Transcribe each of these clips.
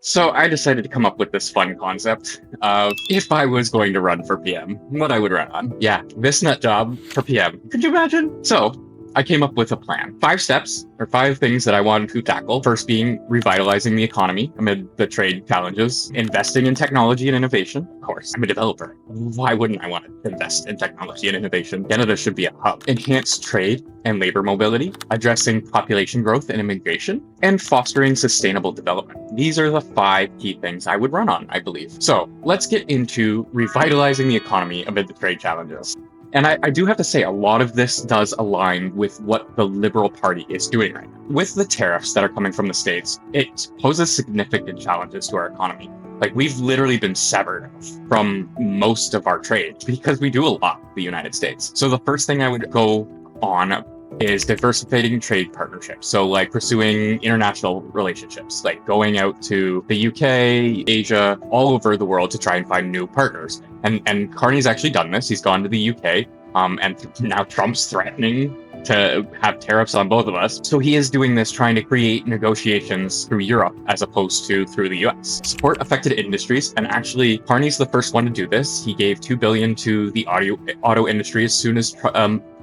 So I decided to come up with this fun concept of if I was going to run for PM, what I would run on. Yeah, this nut job for PM. Could you imagine? So I came up with a plan. 5 steps or 5 things that I wanted to tackle. First being revitalizing the economy amid the trade challenges, investing in technology and innovation. Of course, I'm a developer. Why wouldn't I want to invest in technology and innovation? Canada should be a hub. Enhance trade and labor mobility, addressing population growth and immigration, and fostering sustainable development. These are the 5 key things I would run on, I believe. So let's get into revitalizing the economy amid the trade challenges. And I do have to say, a lot of this does align with what the Liberal Party is doing right now. With the tariffs that are coming from the States, it poses significant challenges to our economy. Like, we've literally been severed from most of our trade because we do a lot in the United States. So the first thing I would go on is diversifying trade partnerships. So like pursuing international relationships, like going out to the UK, Asia, all over the world to try and find new partners. And Carney's actually done this. He's gone to the UK, and now Trump's threatening to have tariffs on both of us. So he is doing this, trying to create negotiations through Europe as opposed to through the US. Support affected industries, and actually Carney's the first one to do this. He gave $2 billion to the auto industry as soon as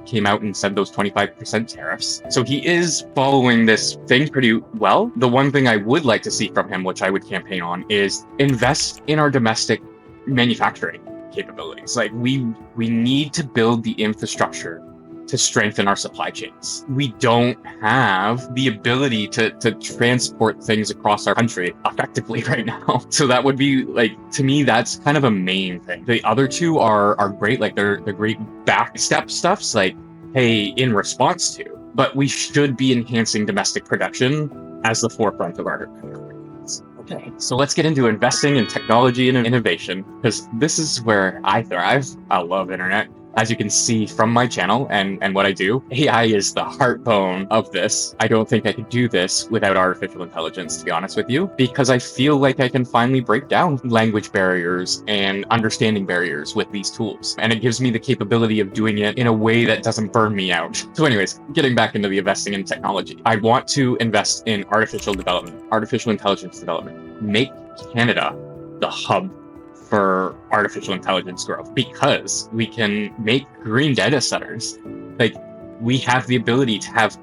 came out and said those 25% tariffs. So he is following this thing pretty well. The one thing I would like to see from him, which I would campaign on, is invest in our domestic manufacturing capabilities. Like, we need to build the infrastructure to strengthen our supply chains. We don't have the ability to transport things across our country effectively right now. So that would be, like, to me, that's kind of a main thing. The other 2 are great, like they're great backstep stuffs, like, hey, in response to, but we should be enhancing domestic production as the forefront of our Okay, so let's get into investing in technology and innovation, because this is where I thrive. I love internet. As you can see from my channel and what I do, AI is the heartbone of this. I don't think I could do this without artificial intelligence, to be honest with you, because I feel like I can finally break down language barriers and understanding barriers with these tools. And it gives me the capability of doing it in a way that doesn't burn me out. So anyways, getting back into the investing in technology, I want to invest in artificial intelligence development, make Canada the hub for artificial intelligence growth, because we can make green data centers. Like, we have the ability to have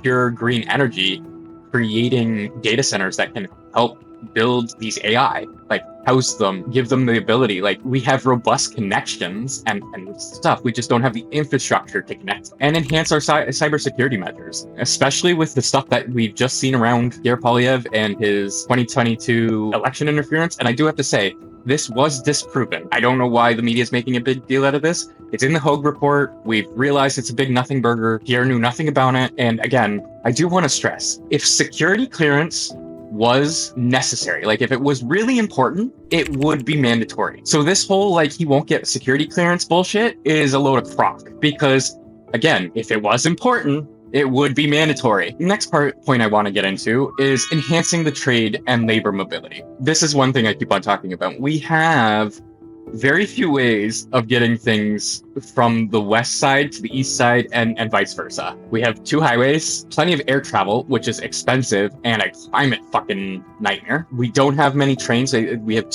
pure green energy, creating data centers that can help build these AI, like house them, give them the ability. Like, we have robust connections and stuff. We just don't have the infrastructure to connect and enhance our cybersecurity measures, especially with the stuff that we've just seen around Pierre Poilievre and his 2022 election interference. And I do have to say, this was disproven. I don't know why the media is making a big deal out of this. It's in the Hogue report. We've realized it's a big nothing burger. Pierre knew nothing about it. And again, I do want to stress, if security clearance was necessary, like if it was really important, it would be mandatory. So this whole, like, he won't get security clearance bullshit is a load of crock, because again, if it was important, it would be mandatory. Next point I want to get into is enhancing the trade and labor mobility. This is one thing I keep on talking about. We have very few ways of getting things from the west side to the east side and vice versa. We have 2 highways, plenty of air travel, which is expensive and a climate fucking nightmare. We don't have many trains. We have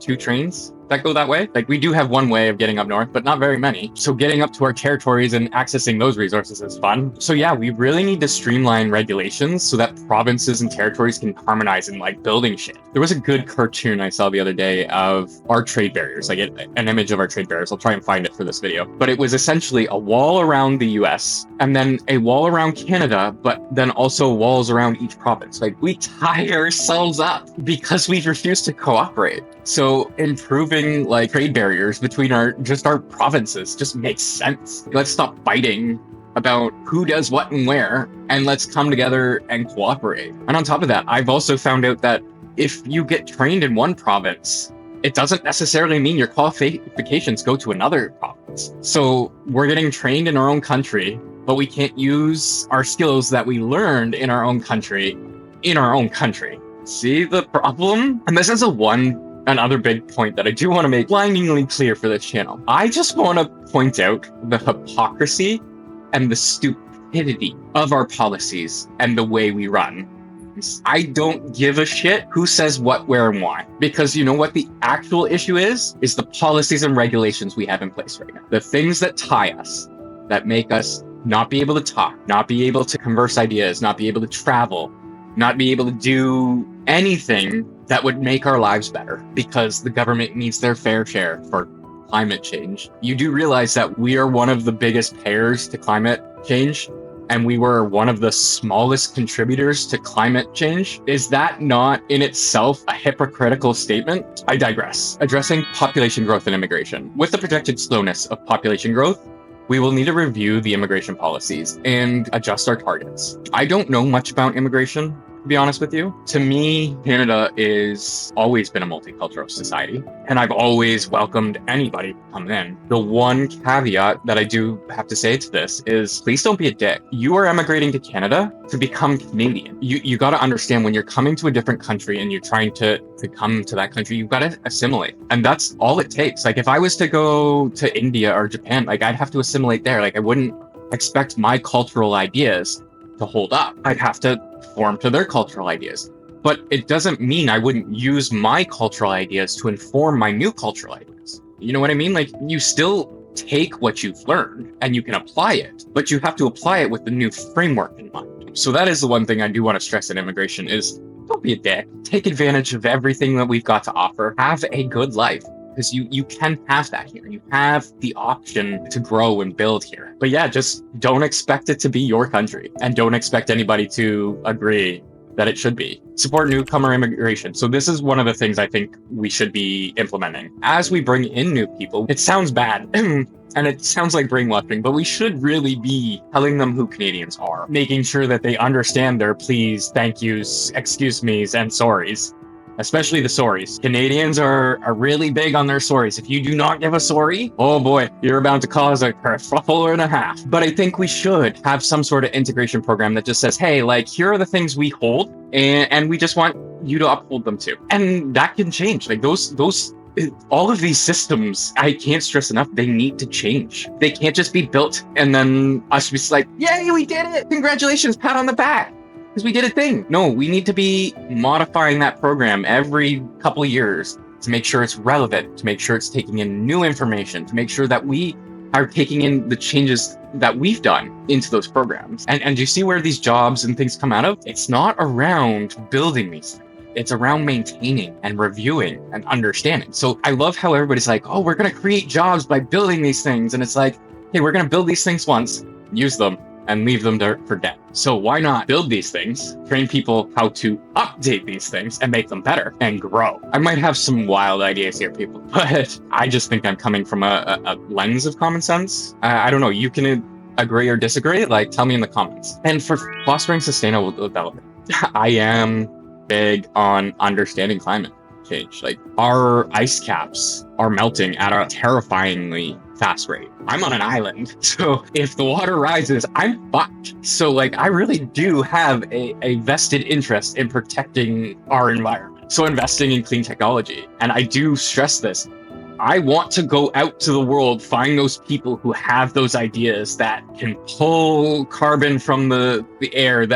2 trains that go that way. Like, we do have one way of getting up north, but not very many. So getting up to our territories and accessing those resources is fun. So yeah, we really need to streamline regulations so that provinces and territories can harmonize in, like, building shit. There was a good cartoon I saw the other day of our trade barriers, like an image of our trade barriers. I'll try and find it for this video. But it was essentially a wall around the US and then a wall around Canada, but then also walls around each province. Like, we tie ourselves up because we refuse to cooperate. So improving, like, trade barriers between our provinces just makes sense. Let's stop fighting about who does what and where, and let's come together and cooperate. And on top of that, I've also found out that if you get trained in one province, it doesn't necessarily mean your qualifications go to another province. So we're getting trained in our own country, but we can't use our skills that we learned in our own country in our own country. See the problem? And this is another big point that I do want to make blindingly clear for this channel. I just want to point out the hypocrisy and the stupidity of our policies and the way we run. things. I don't give a shit who says what, where, and why. Because you know what the actual issue is the policies and regulations we have in place right now. The things that tie us, that make us not be able to talk, not be able to converse ideas, not be able to travel, not be able to do anything that would make our lives better because the government needs their fair share for climate change. You do realize that we are one of the biggest payers to climate change, and we were one of the smallest contributors to climate change. Is that not in itself a hypocritical statement? I digress. Addressing population growth and immigration. With the projected slowness of population growth, we will need to review the immigration policies and adjust our targets. I don't know much about immigration, to be honest with you. To me, Canada is always been a multicultural society, and I've always welcomed anybody to come in. The one caveat that I do have to say to this is, please don't be a dick. You are emigrating to Canada to become Canadian. You got to understand, when you're coming to a different country and you're trying to come to that country, you've got to assimilate. And that's all it takes. Like, if I was to go to India or Japan, like, I'd have to assimilate there. Like, I wouldn't expect my cultural ideas to hold up. I'd have to form to their cultural ideas. But it doesn't mean I wouldn't use my cultural ideas to inform my new cultural ideas. You know what I mean? Like, you still take what you've learned and you can apply it, but you have to apply it with the new framework in mind. So that is the one thing I do want to stress in immigration is, don't be a dick. Take advantage of everything that we've got to offer. Have a good life. Because you can have that here. You have the option to grow and build here. But yeah, just don't expect it to be your country, and don't expect anybody to agree that it should be. Support newcomer immigration. So this is one of the things I think we should be implementing. As we bring in new people, it sounds bad and it sounds like brainwashing, but we should really be telling them who Canadians are, making sure that they understand their please, thank yous, excuse me's, and sorries. Especially the sorries. Canadians are really big on their sorries. If you do not give a sorry, oh boy, you're about to cause a kerfuffle and a half. But I think we should have some sort of integration program that just says, hey, like, here are the things we hold, and we just want you to uphold them too. And that can change. Like, all of these systems, I can't stress enough, they need to change. They can't just be built and then us be like, yay, we did it! Congratulations, pat on the back. Because we did a thing. No, we need to be modifying that program every couple of years to make sure it's relevant, to make sure it's taking in new information, to make sure that we are taking in the changes that we've done into those programs. And do you see where these jobs and things come out of? It's not around building these things. It's around maintaining and reviewing and understanding. So I love how everybody's like, oh, we're going to create jobs by building these things. And it's like, hey, we're going to build these things once, use them, and leave them for dead. So why not build these things, train people how to update these things and make them better and grow? I might have some wild ideas here, people, but I just think I'm coming from a lens of common sense. I don't know. You can agree or disagree. Like, tell me in the comments. And for fostering sustainable development, I am big on understanding climate change. Like, our ice caps are melting at a terrifyingly fast rate. I'm on an island, so if the water rises, I'm fucked. So like, I really do have a vested interest in protecting our environment. So investing in clean technology. And I do stress this. I want to go out to the world, find those people who have those ideas that can pull carbon from the air,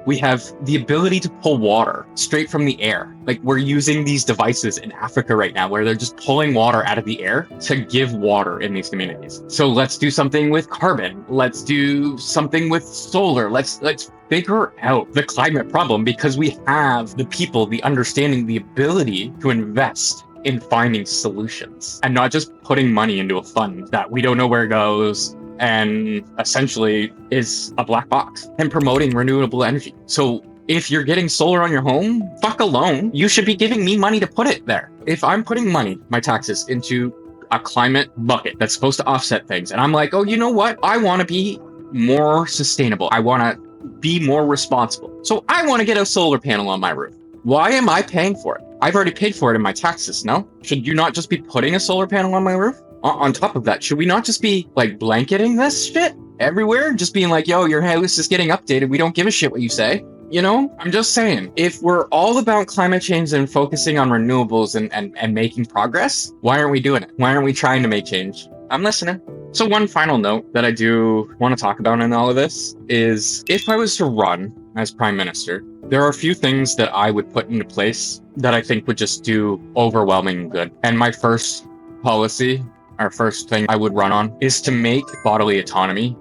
we have the ability to pull water straight from the air. Like, we're using these devices in Africa right now where they're just pulling water out of the air to give water in these communities. So let's do something with carbon. Let's do something with solar. Let's figure out the climate problem, because we have the people, the understanding, the ability to invest in finding solutions and not just putting money into a fund that we don't know where it goes and essentially is a black box, and promoting renewable energy. So if you're getting solar on your home, fuck a loan. You should be giving me money to put it there. If I'm putting money, my taxes, into a climate bucket that's supposed to offset things, and I'm like, oh, you know what? I want to be more sustainable. I want to be more responsible. So I want to get a solar panel on my roof. Why am I paying for it? I've already paid for it in my taxes, no? Should you not just be putting a solar panel on my roof? On top of that, should we not just be like blanketing this shit everywhere? Just being like, yo, your house is getting updated. We don't give a shit what you say. You know, I'm just saying, if we're all about climate change and focusing on renewables and making progress, why aren't we doing it? Why aren't we trying to make change? I'm listening. So one final note that I do want to talk about in all of this is, if I was to run as prime minister, There are a few things that I would put into place that I think would just do overwhelming good. And my first policy, our first thing I would run on, is to make bodily autonomy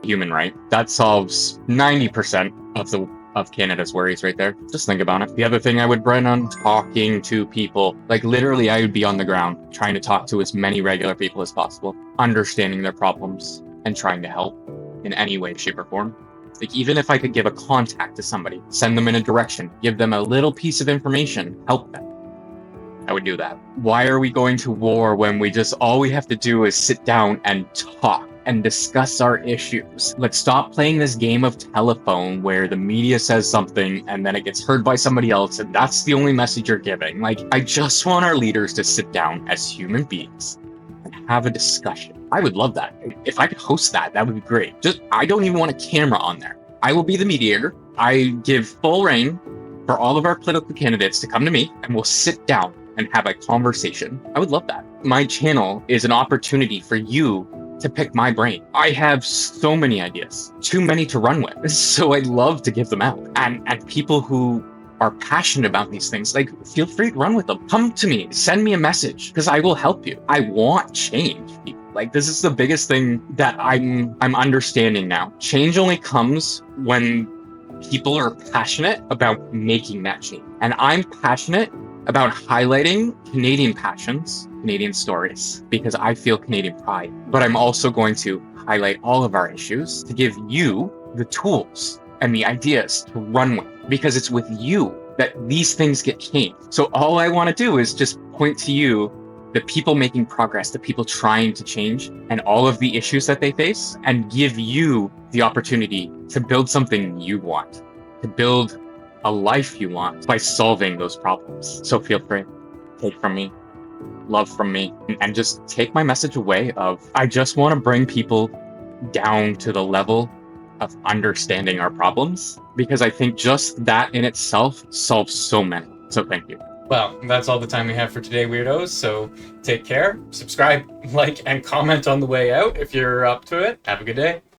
a human right. That solves 90% of Canada's worries right there. Just think about it. The other thing I would run on, talking to people. Like literally I would be on the ground trying to talk to as many regular people as possible, understanding their problems and trying to help in any way, shape, or form. Like even if I could give a contact to somebody, send them in a direction, give them a little piece of information, help them, I would do that. Why are we going to war when all we have to do is sit down and talk and discuss our issues? Let's stop playing this game of telephone where the media says something and then it gets heard by somebody else and that's the only message you're giving. Like, I just want our leaders to sit down as human beings and have a discussion. I would love that. If I could host that, that would be great. I don't even want a camera on there. I will be the mediator. I give full reign for all of our political candidates to come to me and we'll sit down and have a conversation. I would love that. My channel is an opportunity for you to pick my brain. I have so many ideas, too many to run with. So I'd love to give them out. And people who are passionate about these things, like, feel free to run with them. Come to me, send me a message, because I will help you. I want change, people. Like, this is the biggest thing that I'm understanding now. Change only comes when people are passionate about making that change. And I'm passionate about highlighting Canadian passions, Canadian stories, because I feel Canadian pride. But I'm also going to highlight all of our issues to give you the tools and the ideas to run with, because it's with you that these things get changed. So all I want to do is just point to you, the people making progress, the people trying to change, and all of the issues that they face, and give you the opportunity to build something you want, to build a life you want by solving those problems. So feel free, take from me, love from me, and just take my message away of, I just want to bring people down to the level of understanding our problems, because I think just that in itself solves so many. So thank you. Well, that's all the time we have for today, weirdos. So take care, subscribe, like, and comment on the way out if you're up to it. Have a good day.